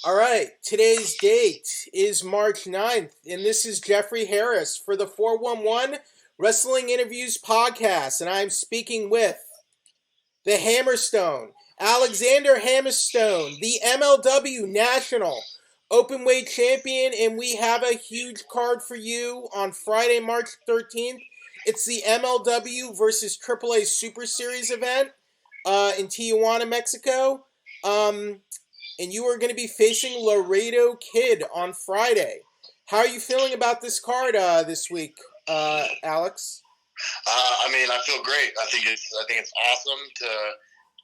All right, today's date is March 9th, and this is Jeffrey Harris for the 411 Wrestling Interviews Podcast, and I'm speaking with the Hammerstone, Alexander Hammerstone, the MLW National Openweight Champion, and we have a huge card for you on Friday, March 13th. It's the MLW versus AAA Super Series event in Tijuana, Mexico. And you are going to be facing Laredo Kid on Friday. How are you feeling about this card this week, Alex? I feel great. I think it's awesome to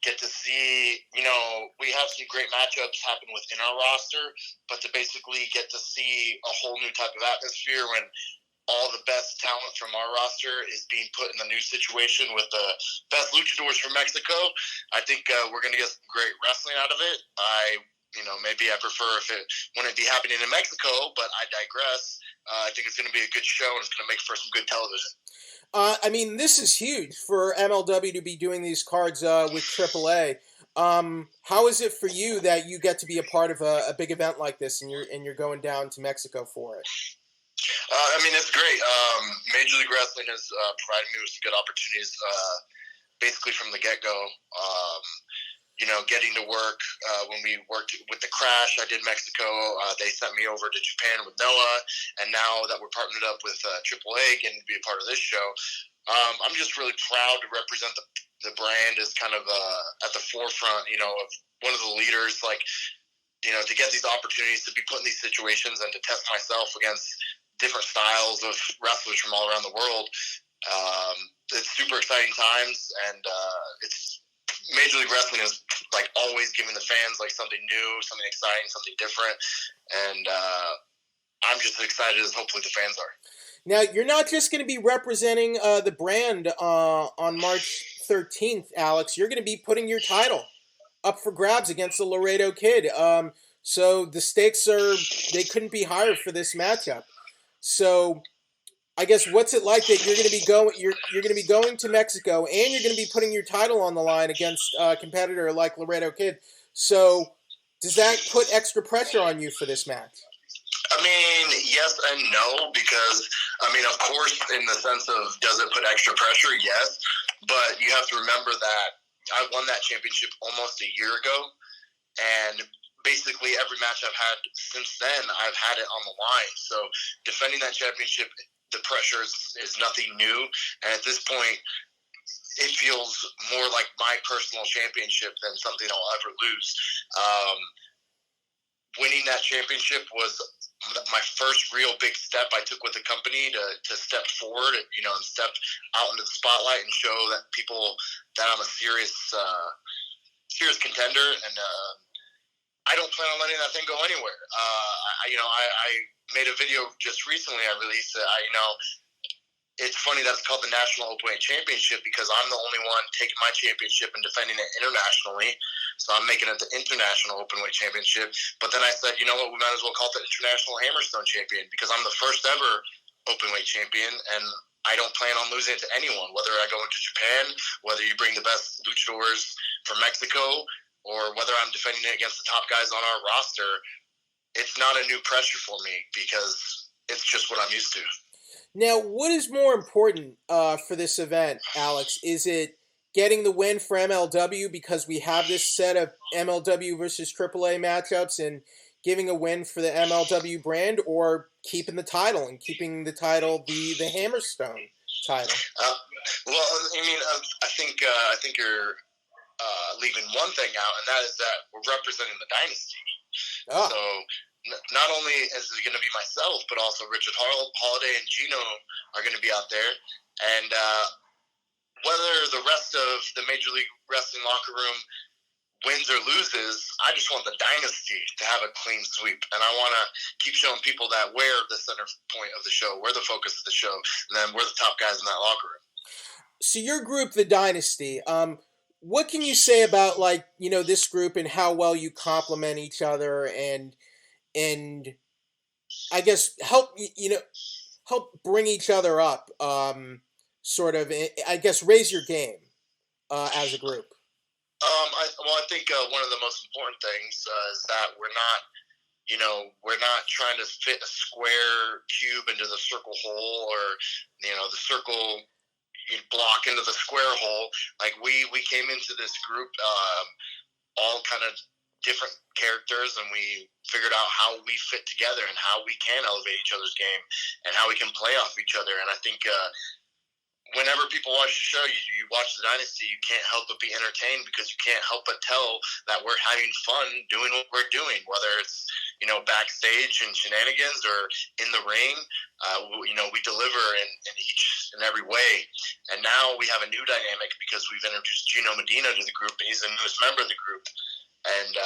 get to see. We have some great matchups happen within our roster, but to basically get to see a whole new type of atmosphere when all the best talent from our roster is being put in the new situation with the best luchadors from Mexico. I think we're going to get some great wrestling out of it. Maybe I prefer if it wouldn't be happening in Mexico, but I digress. I think it's going to be a good show, and it's going to make for some good television. This is huge for MLW to be doing these cards with AAA. How is it for you that you get to be a part of a big event like this, and you're going down to Mexico for it? It's great. Major League Wrestling has provided me with some good opportunities, basically from the get-go. Getting to work when we worked with the Crash, I did Mexico. They sent me over to Japan with Noah, and now that we're partnered up with AAA, getting to be a part of this show, I'm just really proud to represent the brand as kind of at the forefront, of one of the leaders, to get these opportunities to be put in these situations and to test myself against different styles of wrestlers from all around the world. It's super exciting times, and it's Major League Wrestling is always giving the fans something new, something exciting, something different, and I'm just as excited as hopefully the fans are. Now, you're not just going to be representing the brand on March 13th, Alex. You're going to be putting your title up for grabs against the Laredo Kid. So the stakes they couldn't be higher for this matchup. So I guess what's it like that you're going to be going to Mexico and you're going to be putting your title on the line against a competitor like Laredo Kid? So does that put extra pressure on you for this match? Yes and no, because of course, in the sense of does it put extra pressure? Yes, but you have to remember that I won that championship almost a year ago, and basically every match I've had since then, I've had it on the line. So defending that championship, the pressure is nothing new, and at this point, it feels more like my personal championship than something I'll ever lose. Winning that championship was my first real big step I took with the company to step forward, and step out into the spotlight and show that people that I'm a serious contender, and I don't plan on letting that thing go anywhere. I made a video just recently. I released it. It's funny that it's called the National Openweight Championship because I'm the only one taking my championship and defending it internationally. So I'm making it the International Openweight Championship. But then I said, you know what, we might as well call it the International Hammerstone Champion because I'm the first ever Openweight Champion, and I don't plan on losing it to anyone, whether I go into Japan, whether you bring the best luchadors from Mexico, or whether I'm defending it against the top guys on our roster. It's not a new pressure for me because it's just what I'm used to. Now, what is more important for this event, Alex? Is it getting the win for MLW because we have this set of MLW versus AAA matchups and giving a win for the MLW brand, or keeping the title and keeping the title the Hammerstone title? I think you're leaving one thing out, and that is that we're representing the Dynasty. Oh. So not only is it going to be myself, but also Richard Holiday and Gino are going to be out there. And whether the rest of the Major League Wrestling locker room wins or loses, I just want the Dynasty to have a clean sweep. And I want to keep showing people that we're the center point of the show, we're the focus of the show, and then we're the top guys in that locker room. So your group, the Dynasty, what can you say about this group and how well you complement each other and I guess help bring each other up, raise your game as a group? I think one of the most important things is that we're not you know, we're not trying to fit a square cube into the circle hole, or, you know, the circle block into the square hole. Like, we came into this group all kind of different characters, and we figured out how we fit together and how we can elevate each other's game and how we can play off each other. And I think whenever people watch the show, you watch the Dynasty, you can't help but be entertained, because you can't help but tell that we're having fun doing what we're doing, whether it's, you know, backstage and shenanigans or in the ring. You know, we deliver in each and every way. And now we have a new dynamic because we've introduced Medina to the group, and he's the newest member of the group. And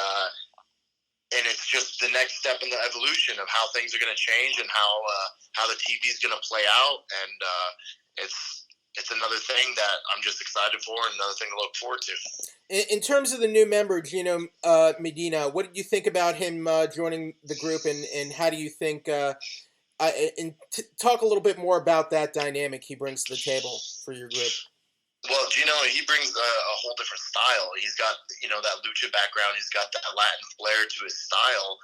it's just the next step in the evolution of how things are going to change and how the TV is going to play out. And it's another thing that I'm just excited for, and another thing to look forward to. In terms of the new member, Medina, what did you think about him joining the group, and how do you think? Talk a little bit more about that dynamic he brings to the table for your group. Well, Gino, he brings a whole different style. He's got, you know, that lucha background. He's got that Latin flair to his style.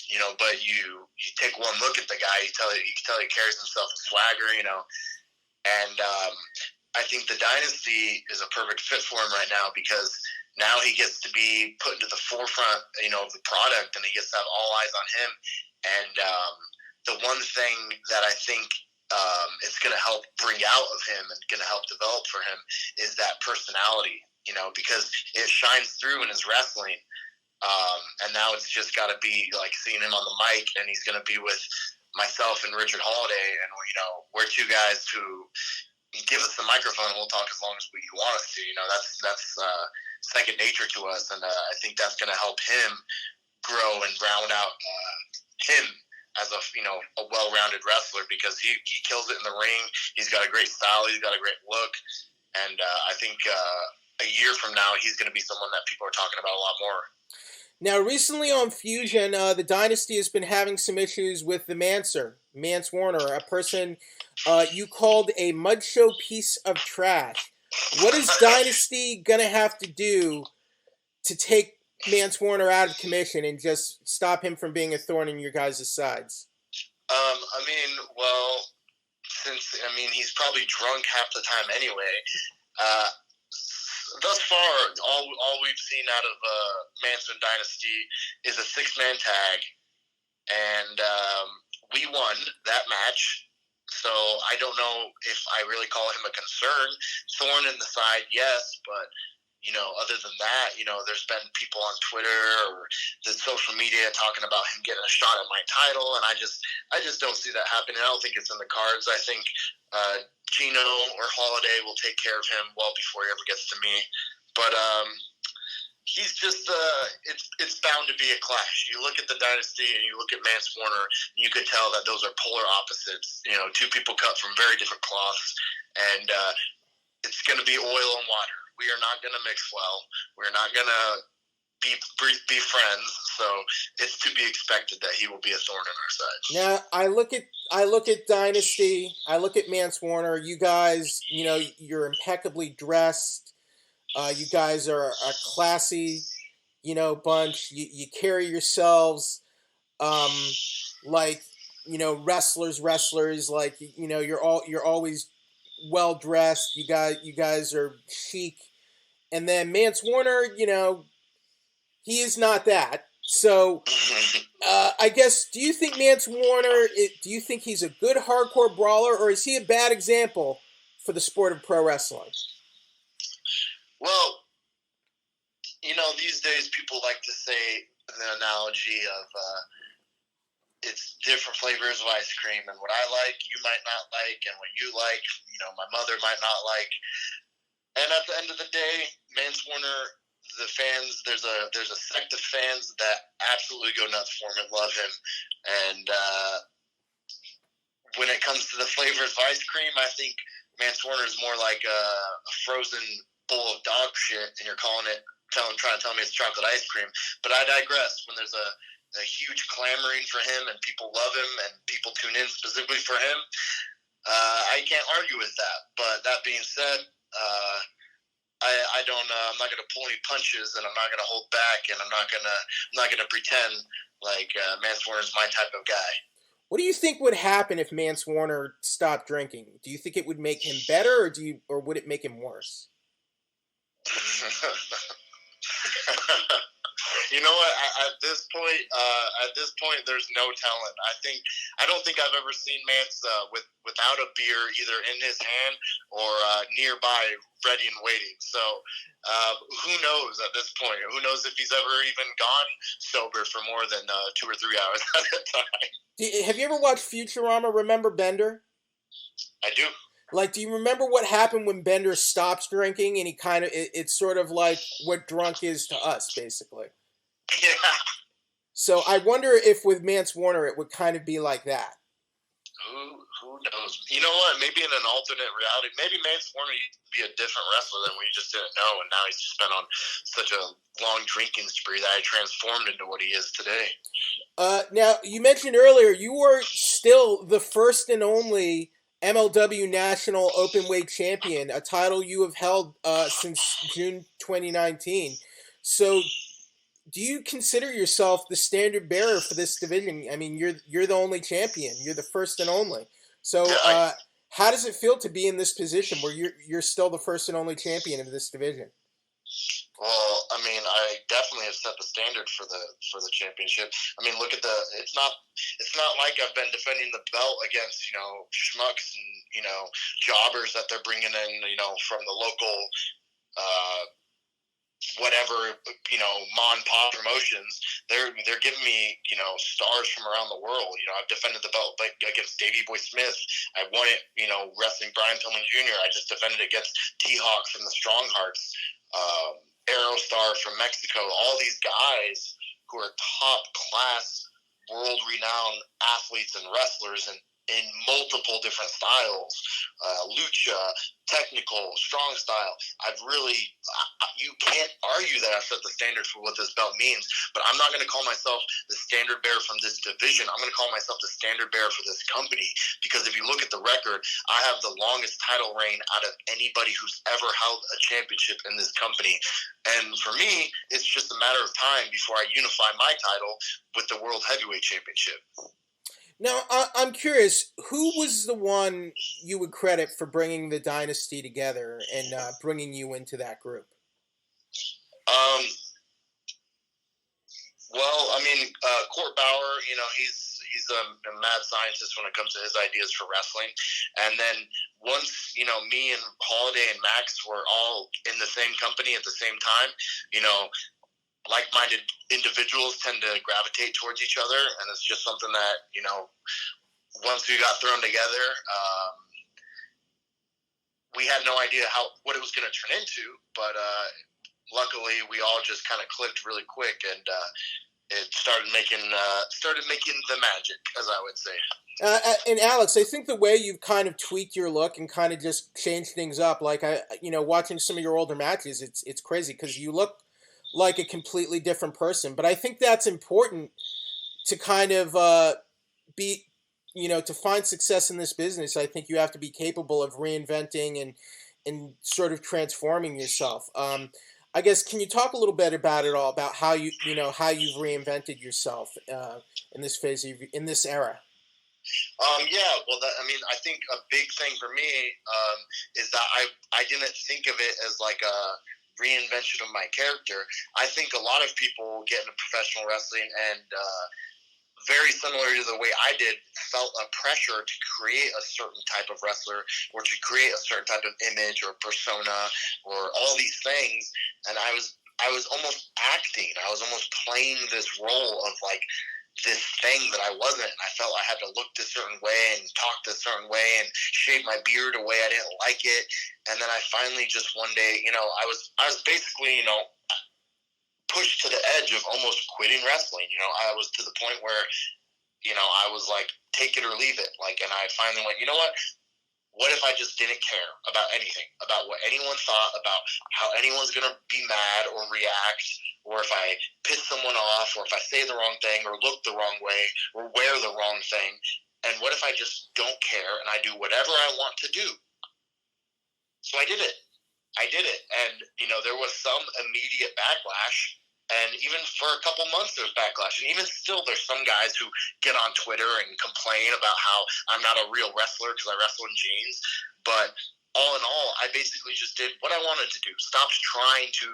You know, but you take one look at the guy, you can tell he carries himself with swagger, you know. And I think the Dynasty is a perfect fit for him right now, because now he gets to be put into the forefront, you know, of the product, and he gets to have all eyes on him. And the one thing that I think it's going to help bring out of him and going to help develop for him is that personality, you know, because it shines through in his wrestling. And now it's just got to be like seeing him on the mic, and he's going to be with myself and Richard Holiday, and, you know, we're two guys who, you give us the microphone and we'll talk as long as you want us to. You know, that's second nature to us, and I think that's going to help him grow and round out him as a well-rounded wrestler, because he kills it in the ring. He's got a great style. He's got a great look, and I think a year from now he's going to be someone that people are talking about a lot more. Now, recently on Fusion, the Dynasty has been having some issues with the Mance Warner, a person you called a mud show piece of trash. What is Dynasty going to have to do to take Mance Warner out of commission and just stop him from being a thorn in your guys' sides? I mean, well, he's probably drunk half the time anyway. Thus far, all we've seen out of Mance and Dynasty is a 6-man tag, and we won that match. So I don't know if I really call him a concern. Thorn in the side, yes, but, you know, other than that, you know, there's been people on Twitter or the social media talking about him getting a shot at my title, and I just don't see that happening. I don't think it's in the cards. I think Gino or Holiday will take care of him well before he ever gets to me. But he's just it's bound to be a clash. You look at the Dynasty and you look at Mance Warner, you could tell that those are polar opposites. You know, two people cut from very different cloths, and it's going to be oil and water. We are not going to mix well. We're not going to be friends. So it's to be expected that he will be a thorn in our side. Now, I look at Dynasty. I look at Mance Warner. You guys, you know, you're impeccably dressed. You guys are a classy, you know, bunch. You carry yourselves like, you know, wrestlers. Like, you know, you're always well dressed. You guys are chic. And then Mance Warner, you know, he is not that. So, I guess, do you think Mance Warner, do you think he's a good hardcore brawler, or is he a bad example for the sport of pro wrestling? Well, you know, these days people like to say the analogy of it's different flavors of ice cream, and what I like, you might not like, and what you like, you know, my mother might not like. And at the end of the day, Mance Warner, the fans, there's a sect of fans that absolutely go nuts for him and love him. And when it comes to the flavors of ice cream, I think Mance Warner is more like a frozen bowl of dog shit, and you're trying to tell me it's chocolate ice cream. But I digress. When there's a huge clamoring for him and people love him and people tune in specifically for him, I can't argue with that. But that being said, I don't. I'm not going to pull any punches, and I'm not going to hold back, and I'm not going to pretend like Mance Warner is my type of guy. What do you think would happen if Mance Warner stopped drinking? Do you think it would make him better, or would it make him worse? You know what? At this point, there's no telling. I don't think I've ever seen Mance without a beer either in his hand or nearby, ready and waiting. So who knows at this point? Who knows if he's ever even gone sober for more than 2 or 3 hours at a time? Have you ever watched Futurama? Remember Bender? I do. Like, do you remember what happened when Bender stops drinking and he kind of, it's sort of like what drunk is to us, basically. Yeah. So I wonder if with Mance Warner it would kind of be like that. Who knows? You know what? Maybe in an alternate reality, maybe Mance Warner used to be a different wrestler than we just didn't know, and now he's just been on such a long drinking spree that I transformed into what he is today. Now, you mentioned earlier you were still the first and only MLW National Openweight Champion, a title you have held since June 2019. So, do you consider yourself the standard bearer for this division? I mean, you're the only champion. You're the first and only. So, how does it feel to be in this position where you're still the first and only champion of this division? Well, I mean, I definitely have set the standard for the championship. I mean, look at it's not like I've been defending the belt against, schmucks and, jobbers that they're bringing in, from the local, whatever, ma and pop promotions. They're giving me, stars from around the world. I've defended the belt against Davey Boy Smith. I won it, wrestling Brian Pillman Jr. I just defended it against T-Hawk from the Strong Hearts. Aerostar from Mexico, all these guys who are top class, world renowned athletes and wrestlers in multiple different styles, lucha, technical, strong style. You can't argue that I've set the standard for what this belt means, but I'm not going to call myself the standard bearer from this division. I'm going to call myself the standard bearer for this company, because if you look at the record, I have the longest title reign out of anybody who's ever held a championship in this company. And for me, it's just a matter of time before I unify my title with the World Heavyweight Championship. Now, I'm curious, who was the one you would credit for bringing the Dynasty together and bringing you into that group? Well, I mean, Court Bauer, he's a mad scientist when it comes to his ideas for wrestling. And then once, me and Holiday and Max were all in the same company at the same time, like-minded individuals tend to gravitate towards each other, and it's just something that, once we got thrown together, we had no idea what it was going to turn into, but luckily we all just kind of clicked really quick, and it started making the magic, as I would say. And Alex, I think the way you've kind of tweaked your look and kind of just changed things up, like watching some of your older matches, it's crazy because you look like a completely different person. But I think that's important to kind of to find success in this business. I think you have to be capable of reinventing and sort of transforming yourself. I guess, can you talk a little bit about it all, about how you've reinvented yourself in this phase in this era? Yeah, well, I think a big thing for me is that I didn't think of it as like a reinvention of my character. I think a lot of people get into professional wrestling and very similar to the way I did, felt a pressure to create a certain type of wrestler or to create a certain type of image or persona or all these things. And I was almost acting. I was almost playing this role of like this thing that I wasn't. And I felt I had to look a certain way and talk a certain way and shave my beard a way I didn't like it. And then I finally just one day, I was basically, pushed to the edge of almost quitting wrestling. I was to the point where, I was like, take it or leave it. And I finally went, you know what if I just didn't care about anything, about what anyone thought, about how anyone's going to be mad or react, or if I piss someone off, or if I say the wrong thing, or look the wrong way, or wear the wrong thing. And what if I just don't care and I do whatever I want to do? So I did it. I did it. And, there was some immediate backlash. And even for a couple months, there's backlash. And even still, there's some guys who get on Twitter and complain about how I'm not a real wrestler because I wrestle in jeans. But all in all, I basically just did what I wanted to do. Stopped trying to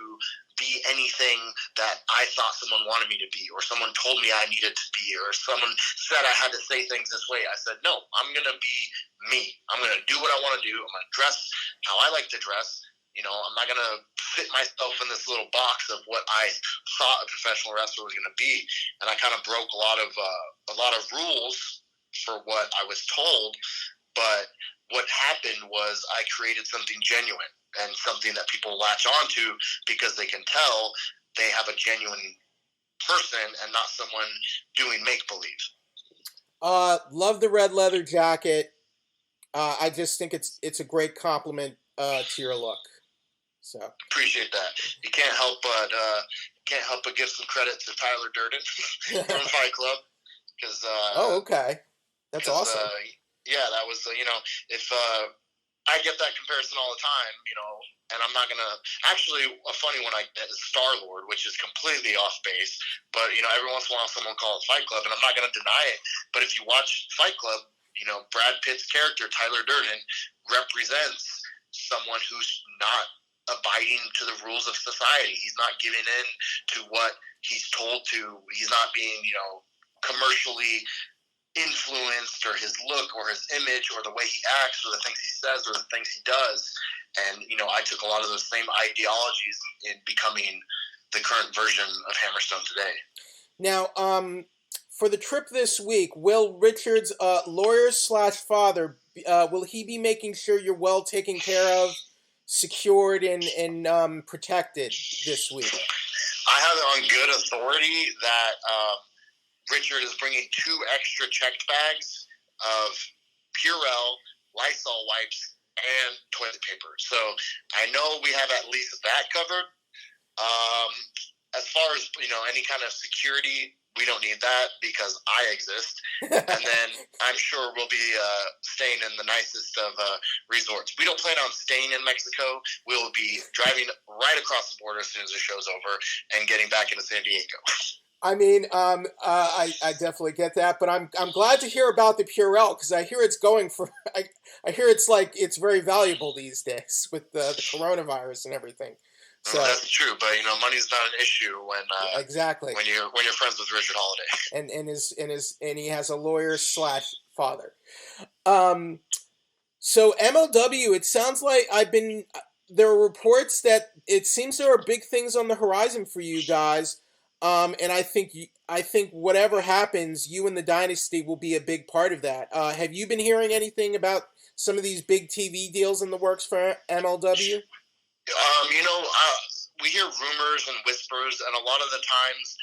be anything that I thought someone wanted me to be, or someone told me I needed to be, or someone said I had to say things this way. I said, no, I'm going to be me. I'm going to do what I want to do. I'm going to dress how I like to dress. I'm not going to fit myself in this little box of what I thought a professional wrestler was going to be. And I kind of broke a lot of rules for what I was told. But what happened was I created something genuine and something that people latch onto because they can tell they have a genuine person and not someone doing make-believe. Love the red leather jacket. I just think it's a great compliment to your look. So appreciate that. You can't help but give some credit to Tyler Durden from Fight Club because. Okay, that's awesome. Yeah, that was if I get that comparison all the time, and I'm not gonna actually a funny one I get is Star Lord, which is completely off base, but every once in a while someone calls it Fight Club, and I'm not gonna deny it. But if you watch Fight Club, Brad Pitt's character Tyler Durden represents someone who's not abiding to the rules of society. He's not giving in to what he's told to. He's not being, commercially influenced, or his look or his image or the way he acts or the things he says or the things he does. And, I took a lot of those same ideologies in becoming the current version of Hammerstone today. Now, for the trip this week, Will Richards, lawyer/father, will he be making sure you're well taken care of, secured and protected this week? I have it on good authority that Richard is bringing 2 extra checked bags of Purell, Lysol wipes, and toilet paper. So I know we have at least that covered. As far as any kind of security, we don't need that because I exist. And then I'm sure we'll be staying in the nicest of resorts. We don't plan on staying in Mexico. We'll be driving right across the border as soon as the show's over and getting back into San Diego. I mean, I definitely get that, but I'm glad to hear about the Purell because I hear it's going for. I hear it's very valuable these days with the coronavirus and everything. So that's true, but money's not an issue when exactly when you're friends with Richard Holiday, and he has a lawyer/father. So MLW, it sounds like there are reports that it seems there are big things on the horizon for you guys. And I think whatever happens, you and the Dynasty will be a big part of that. Have you been hearing anything about some of these big TV deals in the works for MLW? We hear rumors and whispers, and a lot of the times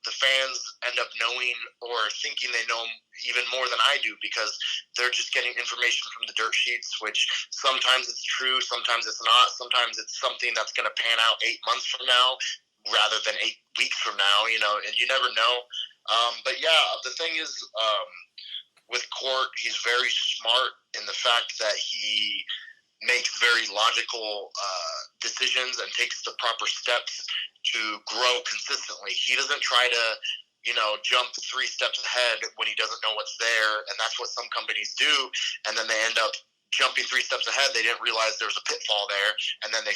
the fans end up knowing or thinking they know even more than I do because they're just getting information from the dirt sheets, which sometimes it's true, sometimes it's not, sometimes it's something that's going to pan out 8 months from now rather than 8 weeks from now, and you never know. But yeah, the thing is, with Court, he's very smart in the fact that he makes very logical decisions and takes the proper steps to grow consistently. He doesn't try to, jump 3 steps ahead when he doesn't know what's there, and that's what some companies do, and then they end up jumping 3 steps ahead. They didn't realize there was a pitfall there, and then they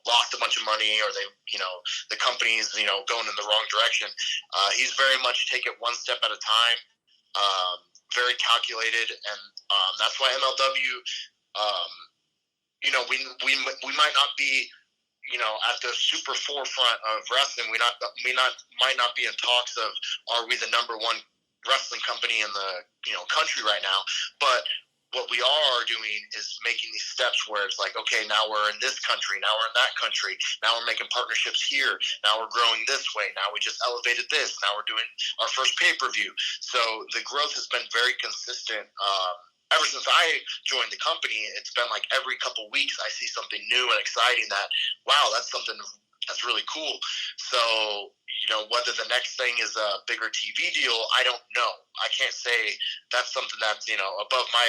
lost a bunch of money, or the company's going in the wrong direction. He's very much take it 1 step at a time, very calculated, and that's why MLW. We might not be, at the super forefront of wrestling. We might not be in talks of are we the number 1 wrestling company in the country right now, but what we are doing is making these steps where it's like, okay, now we're in this country, now we're in that country, now we're making partnerships here, now we're growing this way, now we just elevated this, now we're doing our first pay-per-view. So the growth has been very consistent. Ever since I joined the company, it's been like every couple weeks I see something new and exciting that, wow, that's something that's really cool. So, whether the next thing is a bigger TV deal, I don't know. I can't say that's something that's, above my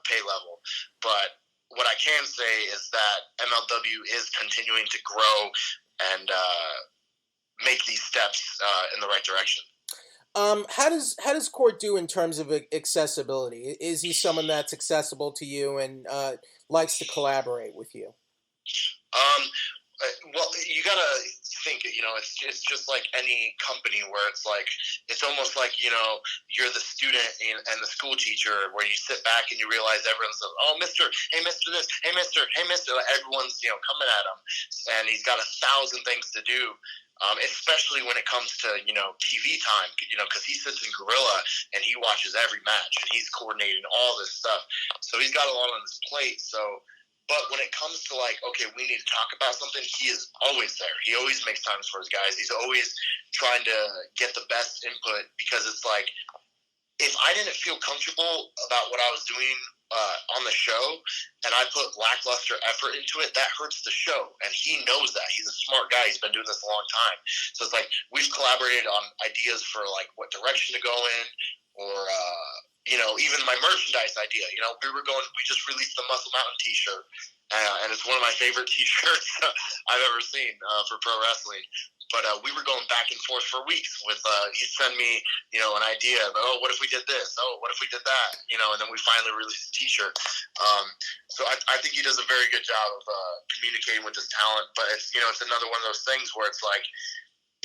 pay level. But what I can say is that MLW is continuing to grow and make these steps in the right direction. How does Court do in terms of accessibility? Is he someone that's accessible to you and likes to collaborate with you? Well, you gotta think, it's just like any company where it's like, it's almost like, you're the student and the school teacher where you sit back and you realize everyone's, oh, Mr. Hey, Mr. This, hey, Mr. Hey, Mr. Everyone's, coming at him, and he's got 1,000 things to do. Especially when it comes to, TV time, because he sits in Gorilla and he watches every match and he's coordinating all this stuff. So he's got a lot on his plate. But when it comes to like, okay, we need to talk about something, he is always there. He always makes time for his guys. He's always trying to get the best input, because it's like, if I didn't feel comfortable about what I was doing on the show and I put lackluster effort into it, that hurts the show. And he knows that. He's a smart guy. He's been doing this a long time. So it's like, we've collaborated on ideas for like what direction to go in, or, even my merchandise idea. We just released the Muscle Mountain t-shirt, and it's one of my favorite t-shirts I've ever seen for pro wrestling. But we were going back and forth for weeks with, he'd send me, an idea of, oh, what if we did this? Oh, what if we did that? And then we finally released a t-shirt. So I think he does a very good job of communicating with his talent. But it's, it's another one of those things where it's like,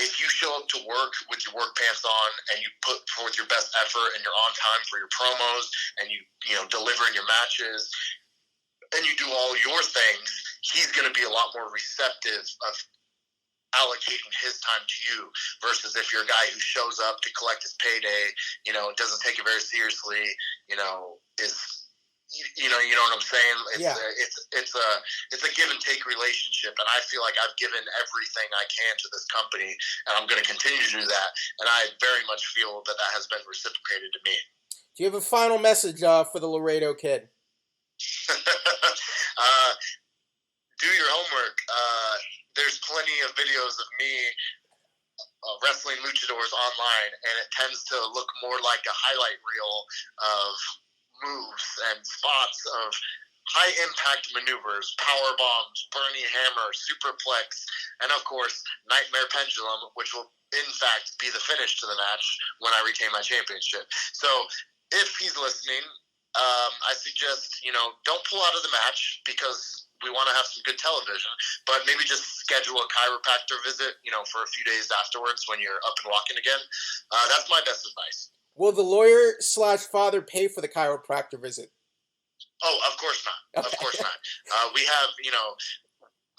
if you show up to work with your work pants on and you put forth your best effort and you're on time for your promos and you deliver in your matches and you do all your things, he's going to be a lot more receptive of allocating his time to you, versus if you're a guy who shows up to collect his payday, doesn't take it very seriously, is, you know what I'm saying? It's a give and take relationship, and I feel like I've given everything I can to this company, and I'm going to continue to do that, and I very much feel that has been reciprocated to me. Do you have a final message for the Laredo Kid? Do your homework. There's plenty of videos of me wrestling luchadors online, and it tends to look more like a highlight reel of moves and spots of high impact maneuvers, power bombs, burning hammer, superplex, and of course nightmare pendulum, which will in fact be the finish to the match when I retain my championship. So if he's listening, I suggest don't pull out of the match, because we want to have some good television, but maybe just schedule a chiropractor visit, for a few days afterwards when you're up and walking again. That's my best advice. Will the lawyer/father pay for the chiropractor visit? Oh, of course not. Of course not. We have,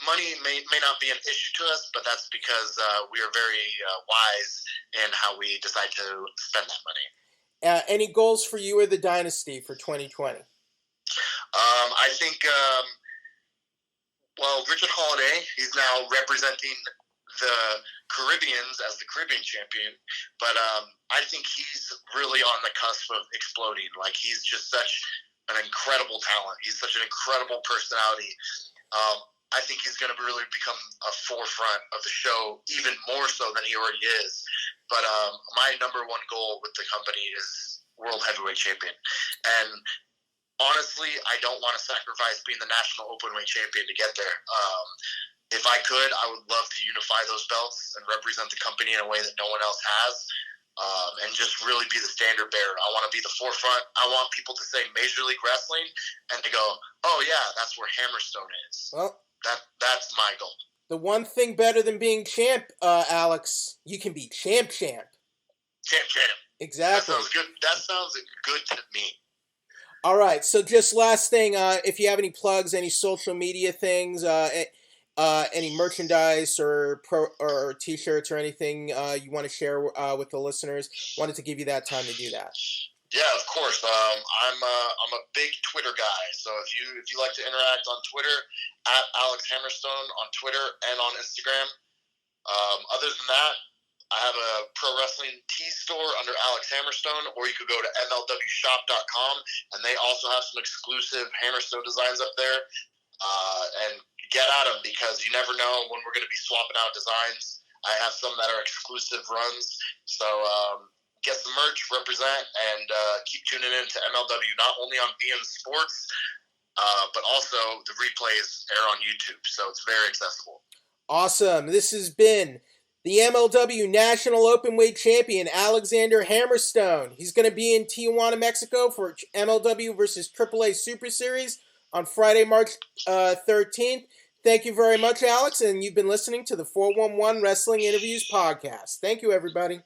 money may not be an issue to us, but that's because we are very wise in how we decide to spend that money. Any goals for you or the Dynasty for 2020? I think, Richard Holiday, he's now representing the Caribbeans as the Caribbean champion, but I think he's really on the cusp of exploding. Like, he's just such an incredible talent. He's such an incredible personality. I think he's going to really become a forefront of the show, even more so than he already is. But my number one goal with the company is World Heavyweight Champion. And honestly, I don't want to sacrifice being the National Openweight Champion to get there. If I could, I would love to unify those belts and represent the company in a way that no one else has, and just really be the standard bearer. I want to be the forefront. I want people to say Major League Wrestling and to go, oh, yeah, that's where Hammerstone is. Well, that's my goal. The one thing better than being champ, Alex, you can be champ. Champ. Exactly. That sounds good. That sounds good to me. All right. So just last thing, if you have any plugs, any social media things, any merchandise or T-shirts or anything you want to share with the listeners, wanted to give you that time to do that. Yeah, of course. I'm a big Twitter guy. So if you like to interact on Twitter, at Alex Hammerstone on Twitter and on Instagram. Other than that, I have a pro wrestling tee store under Alex Hammerstone, or you could go to MLWshop.com, and they also have some exclusive Hammerstone designs up there. And get at them, because you never know when we're going to be swapping out designs. I have some that are exclusive runs. So get some merch, represent, and keep tuning in to MLW, not only on BN Sports, but also the replays air on YouTube, so it's very accessible. Awesome. This has been the MLW National Openweight Champion, Alexander Hammerstone. He's going to be in Tijuana, Mexico for MLW versus AAA Super Series on Friday, March 13th. Thank you very much, Alex, and you've been listening to the 411 Wrestling Interviews podcast. Thank you, everybody.